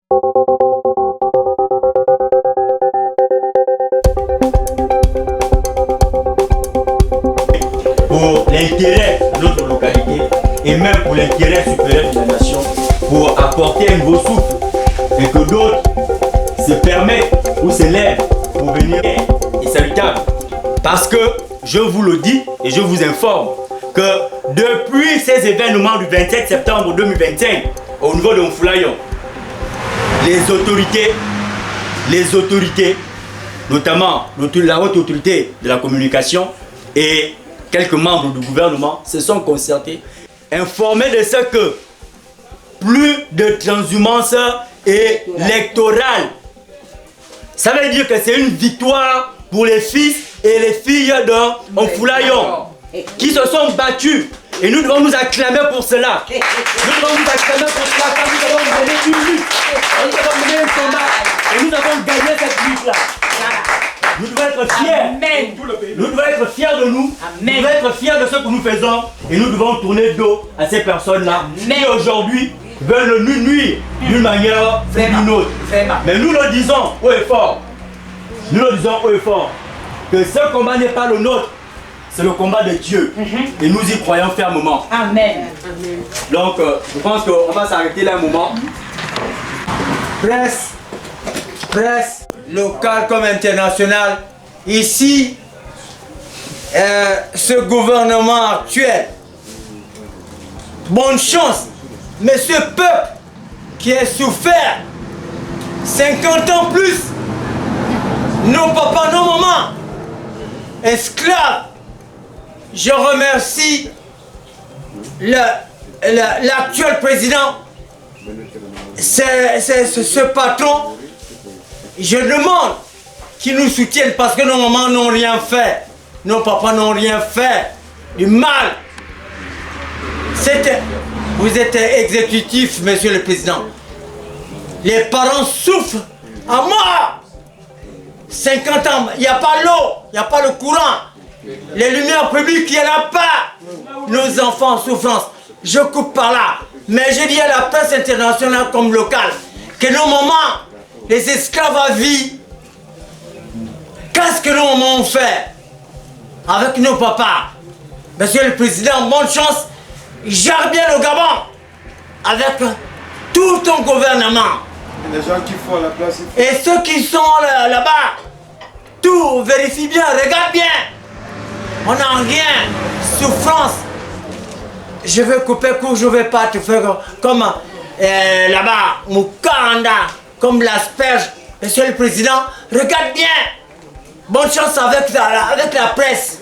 Pour l'intérêt de notre localité et même pour l'intérêt supérieur de la nation, pour apporter un nouveau souffle et que d'autres se permettent ou se lèvent pour venir et salutable. Parce que je vous le dis et je vous informe que depuis ces événements du 27 septembre 2025 au niveau de Mfulayon, les autorités, notamment la haute autorité de la communication et quelques membres du gouvernement se sont concertés, informés de ce que plus de transhumance électorale. Ça veut dire que c'est une victoire pour les fils et les filles de Mfulayon qui se sont battus. Et nous devons nous acclamer pour cela. Nous devons nous acclamer pour cela car nous avons mené une lutte. Nous avons mené un combat et nous avons gagné cette lutte-là. Nous devons être fiers. Amen. Nous devons être fiers de nous. Amen. Nous devons être fiers de ce que nous faisons. Et nous devons tourner dos à ces personnes-là qui aujourd'hui veulent nous nuire d'une manière ou d'une autre. Mais nous le disons haut et fort. Nous le disons haut et fort. Que ce combat n'est pas le nôtre. C'est le combat de Dieu. Et nous y croyons fermement. Amen. Donc, je pense qu'on va s'arrêter là un moment. Presse locale comme internationale. Ici, ce gouvernement actuel, bonne chance. Mais ce peuple qui a souffert 50 ans plus, nos papas, nos mamans, esclaves, je remercie l'actuel président, ce patron. Je demande qu'ils nous soutiennent parce que nos mamans n'ont rien fait, nos papas n'ont rien fait du mal. Vous êtes exécutif, monsieur le président. Les parents souffrent à mort. 50 ans, il n'y a pas l'eau, il n'y a pas le courant. Les lumières publiques, il n'y en a pas. Nos enfants en souffrance. Je coupe par là. Mais je dis à la presse internationale comme locale que nos mamans, les esclaves à vie, qu'est-ce que nos mamans ont fait avec nos papas? Monsieur le Président, bonne chance. Gère bien le Gabon avec tout ton gouvernement. Et les gens qui font la place. Et ceux qui sont là-bas, tout, vérifie bien, regarde bien. On n'a rien. Souffrance. Je vais couper court, je ne vais pas te faire comme là-bas, Mukanda, comme l'asperge. Monsieur le Président, regarde bien. Bonne chance avec la presse.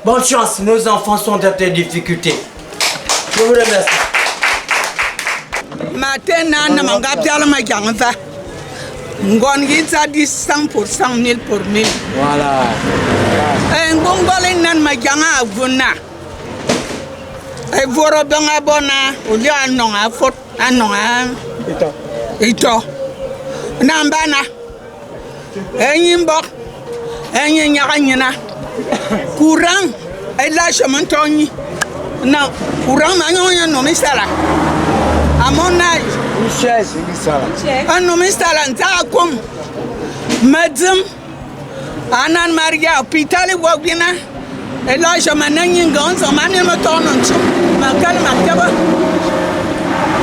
Bonne chance, nos enfants sont dans des difficultés. Je vous remercie. Maintenant, Ngongiza dit 100%, 1000 pour 1000. Voilà. Ngongole nan majanga avuna. E voro benga bona, uli anonga fot, anonga. Ito. Nambana. Enyimbo. Enyanyana. Courant. Et là, je m'entends. Non, courant, maintenant, non, mais ça là. À mon âge. Une chaise, un homme installé comme Madame Anan Maria, Pitali Wagina, et là je m'en gons, on m'a mis me tourne en dessous, ma calme à Kaba.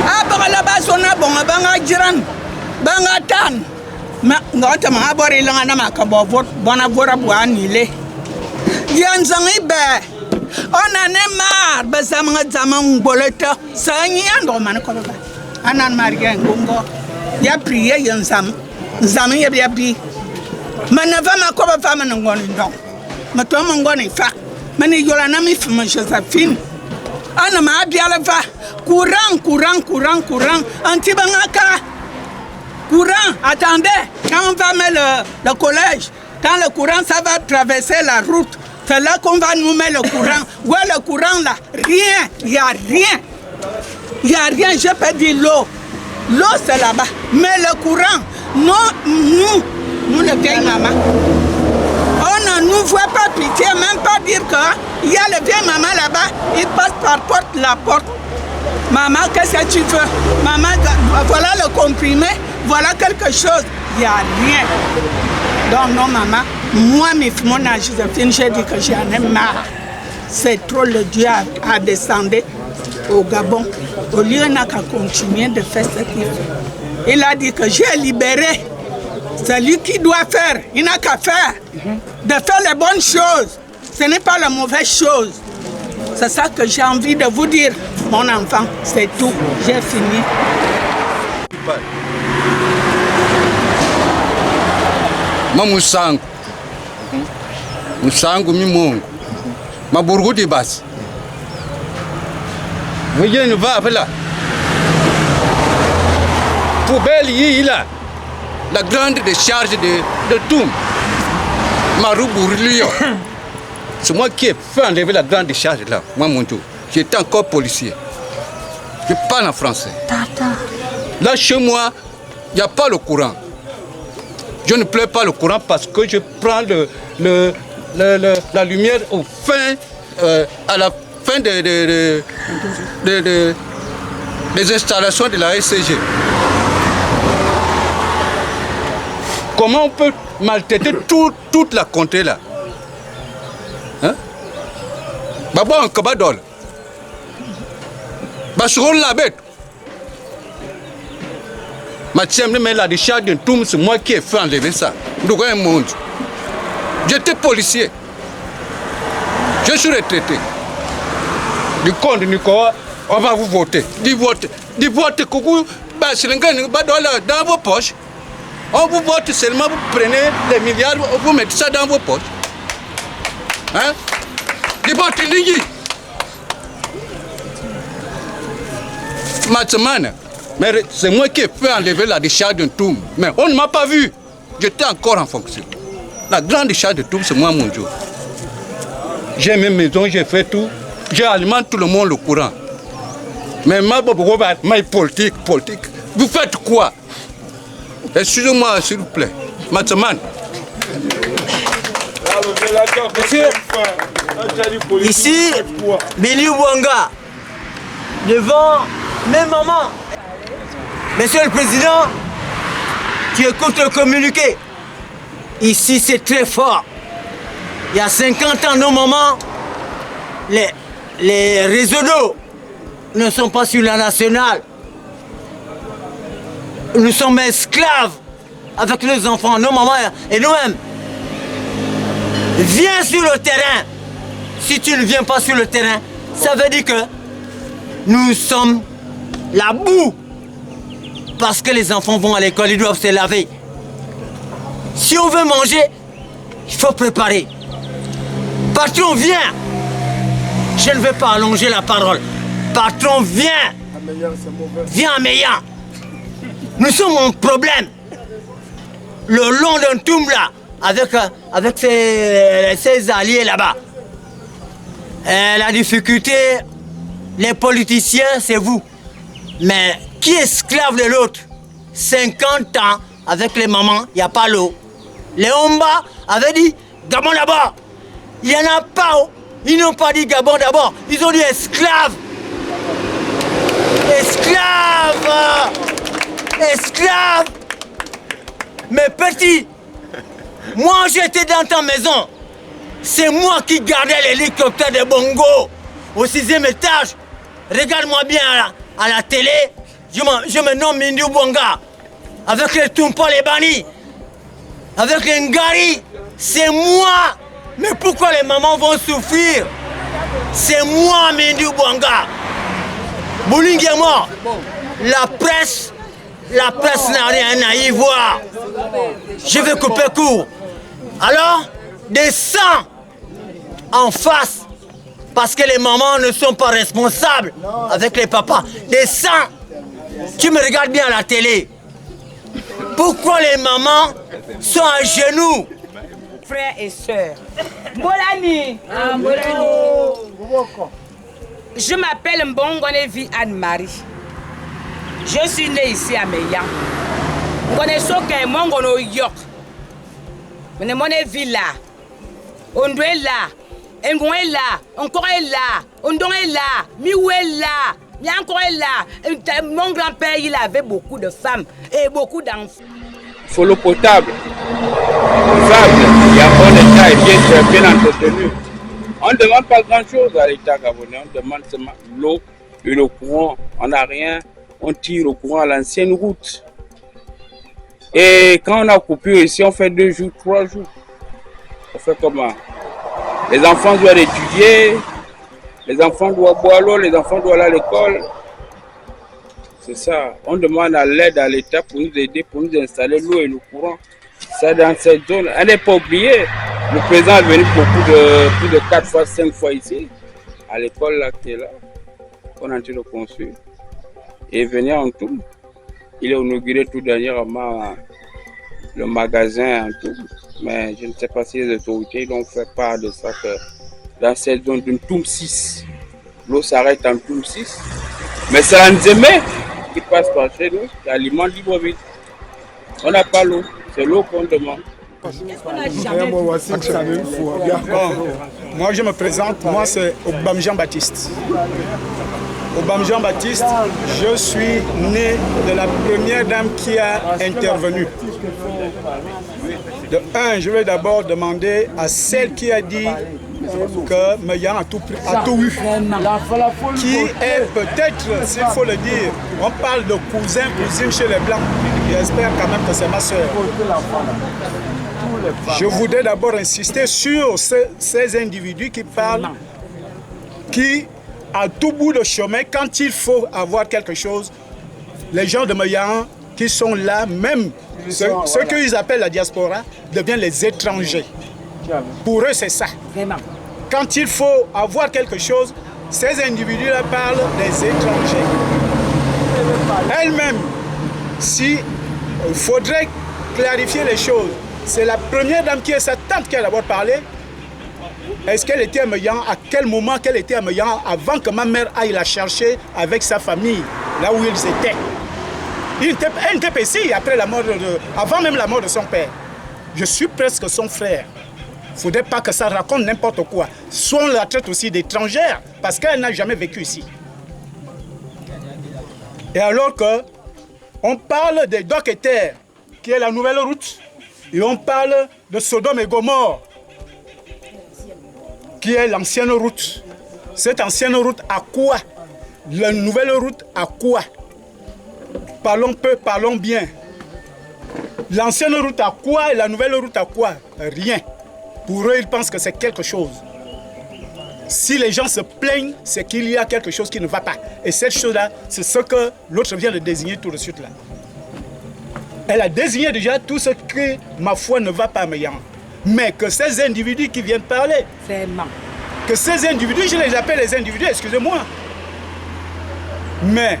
Ah, là-bas, on a bon, Banga Jiran, Banga Tan, Notamment Abori Lana Kabo, Bonavora Boanile. Yanzangi Bear. On a marre, Bazamanga Zamang Boleta, Sangi and Roman Koloba. Anan Maria Gongo, ya prié yon zami ya bi. Manava makoba fama ngoni ndong. Matoma ngoni fa. Mani yola nami fuma Josephine. Ana ma biala fa. Courant. Antibangaka. Courant, attendez. Quand on va mettre le collège, quand le courant ça va traverser la route, c'est là qu'on va nous mettre le courant. Ouais, le courant là, rien, il n'y a rien. Il n'y a rien, je peux dire l'eau. L'eau, c'est là-bas. Mais le courant, non, nous le vieilles maman. On ne nous voit pas pitié, même pas dire qu'il y a le vieil maman là-bas, il passe par la porte. Maman, qu'est-ce que tu veux? Maman, voilà le comprimé, voilà quelque chose. Il n'y a rien. Donc non, maman, moi, mon âge, Joséphine, j'ai dit que j'en ai marre. C'est trop, le Dieu a descendu au Gabon. Au lieu n'a qu'à continuer de faire ce qu'il fait. Il a dit que j'ai libéré. C'est lui qui doit faire. Il n'a qu'à faire. De faire les bonnes choses. Ce n'est pas la mauvaise chose. C'est ça que j'ai envie de vous dire, mon enfant. C'est tout. J'ai fini. Mamusangu. Musangu mimongo. Maburguti bas. Voyez une vave là. Poubelle yi là. La grande décharge de Toum. Maroubourlio. C'est moi qui ai fait enlever la grande décharge là. Moi mon Dieu. J'étais encore policier. Je parle en français. Tata. Là chez moi, il n'y a pas le courant. Je ne pleure pas le courant parce que je prends la lumière à la fin des installations de la SCG. Comment on peut maltraiter toute la contrée là? Hein? Babo en kabadol. Basuro la bête. Mais la décharge de Toum, c'est moi qui ai fait enlever ça. J'étais policier. Je suis retraité. Du compte, Nicolas, on va vous voter. Du vote, coucou, dans vos poches. On vous vote seulement, vous prenez les milliards, vous mettez ça dans vos poches. Hein? Du vote, Matsemane. Mais c'est moi qui ai fait enlever la décharge de Toum. Mais on ne m'a pas vu. J'étais encore en fonction. La grande décharge de Toum, c'est moi, mon Dieu. J'ai mes maisons, j'ai fait tout. J'alimente tout le monde le courant. Mais ma politique. Vous faites quoi? Excusez-moi, s'il vous plaît. Matsemane. Ici, Billy Wanga, devant mes mamans. Monsieur le Président, tu écoutes le communiqué. Ici, c'est très fort. Il y a 50 ans, nos mamans, les réseaux d'eau ne sont pas sur la nationale. Nous sommes esclaves avec nos enfants, nos mamans et nous-mêmes. Viens sur le terrain. Si tu ne viens pas sur le terrain, ça veut dire que nous sommes la boue. Parce que les enfants vont à l'école, ils doivent se laver. Si on veut manger, il faut préparer. Patron, viens. Je ne vais pas allonger la parole. Patron, viens. Viens à Meillan. Nous sommes en problème. Le long d'un Toum là, avec ses alliés là-bas. La difficulté, les politiciens, c'est vous. Mais qui esclave de l'autre? 50 ans avec les mamans, il n'y a pas l'eau. Les Omba avaient dit Gabon d'abord. Il n'y en a pas. Ils n'ont pas dit Gabon d'abord. Ils ont dit esclave. Esclave. Esclave. Mais petit, moi j'étais dans ta maison. C'est moi qui gardais l'hélicoptère de Bongo au 6e étage. Regarde-moi bien à la télé. Je me nomme Mindu Bonga. Avec les Tumpa, les Bani. Avec les Ngari. C'est moi. Mais pourquoi les mamans vont souffrir? C'est moi, Mindu Bonga. Bouling est mort. La presse n'a rien à y voir. Je vais couper court. Alors, descends en face. Parce que les mamans ne sont pas responsables avec les papas. Descends. Tu me regardes bien à la télé. Pourquoi les mamans sont à genoux? Frères et sœurs. Bolani. Je m'appelle Mbongonevi Anne-Marie. Je suis née ici à Meillan. Ngonesoke Mongono Yok. Monevi là. Ondwe là. Engwe là. Encore là. Ondon là. Miwe là. Bien encore là, mon grand-père, il avait beaucoup de femmes et beaucoup d'enfants. Il faut l'eau potable, vivable, il y a bon état et bien entretenu. On ne demande pas grand-chose à l'État gabonais, on demande seulement l'eau et le courant. On n'a rien, on tire au courant à l'ancienne route. Et quand on a coupé ici, on fait 2 jours, 3 jours. On fait comment? Les enfants doivent étudier, les enfants doivent boire l'eau, les enfants doivent aller à l'école. C'est ça. On demande à l'aide à l'État pour nous aider, pour nous installer l'eau et le courant. Ça, dans cette zone, elle n'est pas oubliée. Le président est venu plus de 4 fois, 5 fois ici. À l'école là, qui est là, on a été le construire. Et venir en tout. Il a inauguré tout dernièrement le magasin en tout. Mais je ne sais pas si les autorités l'ont fait part de ça, que dans cette zone d'une Toum 6, l'eau s'arrête en Toum 6. Mais c'est l'Anzémé qui passe par chez nous, qui alimente Libreville. On n'a pas l'eau, c'est l'eau qu'on demande. Moi je me présente, moi c'est Obam Jean-Baptiste. Obam Jean-Baptiste, je suis né de la première dame qui a intervenu. De un, je vais d'abord demander à celle qui a dit que Meyan a tout eu. Qui est peut-être, s'il faut le dire, on parle de cousin, cousine chez les Blancs. J'espère quand même que c'est ma soeur. Je voudrais d'abord insister sur ces individus qui parlent, qui, à tout bout de chemin, quand il faut avoir quelque chose, les gens de Meyan qui sont là, même ceux qu'ils appellent la diaspora, deviennent les étrangers. Pour eux, c'est ça. Quand il faut avoir quelque chose, ces individus-là parlent des étrangers. Elle-même, si il faudrait clarifier les choses, c'est la première dame qui est sa tante qui a d'abord parlé. Est-ce qu'elle était à Meyan? À quel moment qu'elle était à Meyan avant que ma mère aille la chercher avec sa famille, là où ils étaient? Elle n'était pas ici avant même la mort de son père. Je suis presque son frère. Il ne faudrait pas que ça raconte n'importe quoi. Soit on la traite aussi d'étrangère, parce qu'elle n'a jamais vécu ici. Et alors que on parle des Dock-et-Terre, qui est la nouvelle route, et on parle de Sodome et Gomorre, qui est l'ancienne route. Cette ancienne route à quoi? La nouvelle route à quoi? Parlons peu, parlons bien. L'ancienne route à quoi et la nouvelle route à quoi? Rien. Pour eux, ils pensent que c'est quelque chose. Si les gens se plaignent, c'est qu'il y a quelque chose qui ne va pas. Et cette chose-là, c'est ce que l'autre vient de désigner tout de suite là. Elle a désigné déjà tout ce que, ma foi, ne va pas à Meyan. Mais que ces individus qui viennent parler, que ces individus, je les appelle les individus, excusez-moi. Mais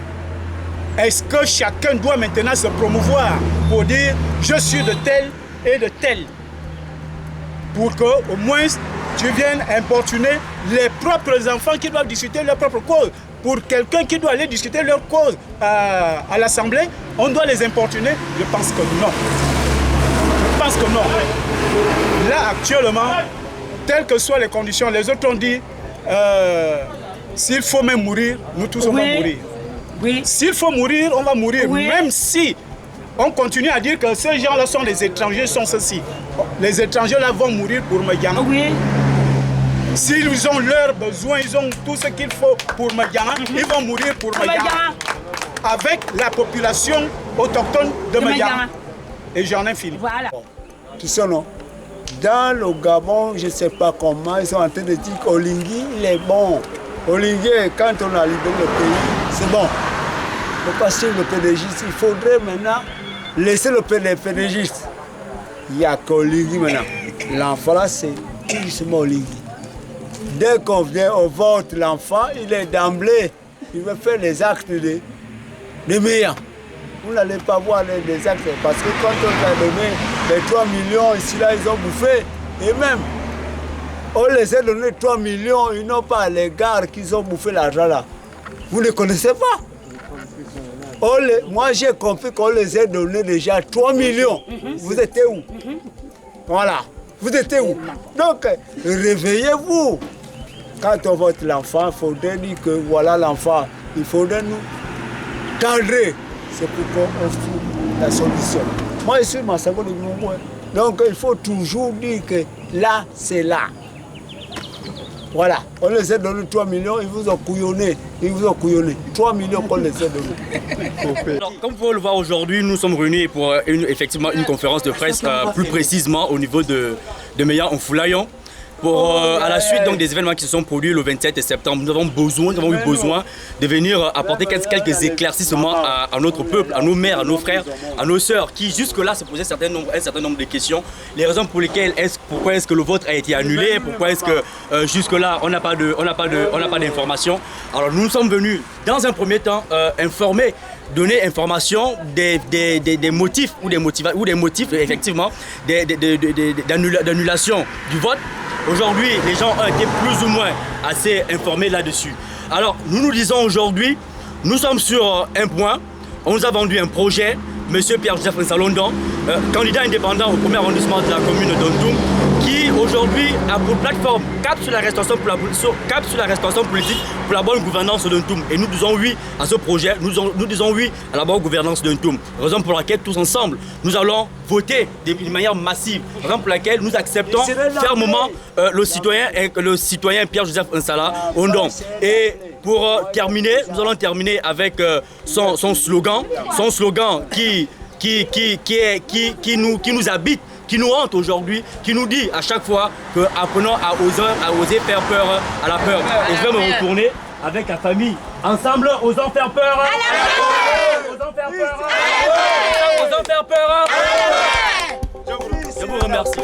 est-ce que chacun doit maintenant se promouvoir pour dire je suis de tel et de tel? Pour qu'au moins tu viennes importuner les propres enfants qui doivent discuter leur propre cause. Pour quelqu'un qui doit aller discuter leur cause à l'Assemblée, on doit les importuner? Je pense que non. Je pense que non. Là, actuellement, telles que soient les conditions, les autres ont dit s'il faut même mourir, nous tous on va mourir. Oui. S'il faut mourir, on va mourir. Oui. Même si on continue à dire que ces gens-là sont des étrangers, sont ceux-ci. Les étrangers-là vont mourir pour Meyan. Oui. S'ils ont leurs besoins, ils ont tout ce qu'il faut pour Meyan, ils vont mourir pour Meyan. Avec la population autochtone de Meyan. Et j'en ai fini. Voilà. Tu sais, non? Dans le Gabon, je ne sais pas comment, ils sont en train de dire qu'Olingui, il est bon. Olingui, quand on a libéré le pays, c'est bon. Mais parce que le pédégiste, il faudrait maintenant laisser le pédégiste. Il n'y a qu'Olingui maintenant. L'enfant là, c'est justement Olingui. Dès qu'on vient au vote, l'enfant, il est d'emblée. Il veut faire les actes de meilleurs. Vous n'allez pas voir les actes. Parce que quand on a donné les 3 millions, ici là, ils ont bouffé. Et même, on les a donné 3 millions, ils n'ont pas les gars qu'ils ont bouffé l'argent là. Vous ne connaissez pas? Moi, j'ai compris qu'on les a donné déjà 3 millions. Vous étiez où? Voilà. Vous étiez où? Donc, réveillez-vous. quand on vote l'enfant, il faudrait dire que voilà l'enfant. Il faudrait nous cadrer. C'est pourquoi on trouve la solution. Moi, je suis Massako de Moumoua. Donc, il faut toujours dire que là, c'est là. Voilà, on les a donné 3 millions, ils vous ont couillonné. 3 millions qu'on les a donnés. Alors, comme vous pouvez le voir aujourd'hui, nous sommes réunis pour effectivement une conférence de presse plus précisément au niveau de Meya en Foulayon. À la suite donc, des événements qui se sont produits le 27 septembre, nous avons eu besoin de venir apporter quelques éclaircissements à notre peuple, à nos mères, à nos frères, à nos sœurs qui jusque-là se posaient un certain nombre de questions. Les raisons pour lesquelles, pourquoi est-ce que le vote a été annulé, pourquoi est-ce que jusque-là on n'a pas d'informations. Alors nous sommes venus dans un premier temps informer, donner information des motifs ou des motifs effectivement d'annulation du vote. Aujourd'hui, les gens ont été plus ou moins assez informés là-dessus. Alors, nous disons aujourd'hui, nous sommes sur un point. On nous a vendu un projet. Monsieur Pierre-Joseph Nsalondon, candidat indépendant au premier arrondissement de la commune d'Ontoum, qui aujourd'hui a pour plateforme cap sur la restauration politique pour la bonne gouvernance d'Ontoum. Et nous disons oui à ce projet, nous disons oui à la bonne gouvernance d'Ontoum. Raison pour laquelle tous ensemble, nous allons voter de manière massive. Raison pour laquelle nous acceptons fermement le citoyen Pierre-Joseph Nsalondon. Et pour terminer, nous allons terminer avec son slogan qui nous habite, qui nous hante aujourd'hui, qui nous dit à chaque fois que apprenons à oser faire peur à la peur. Et je vais me retourner avec la famille. Ensemble, osons faire peur à la peur. Osons faire peur à la peur. Osons faire peur à la peur. Je vous remercie.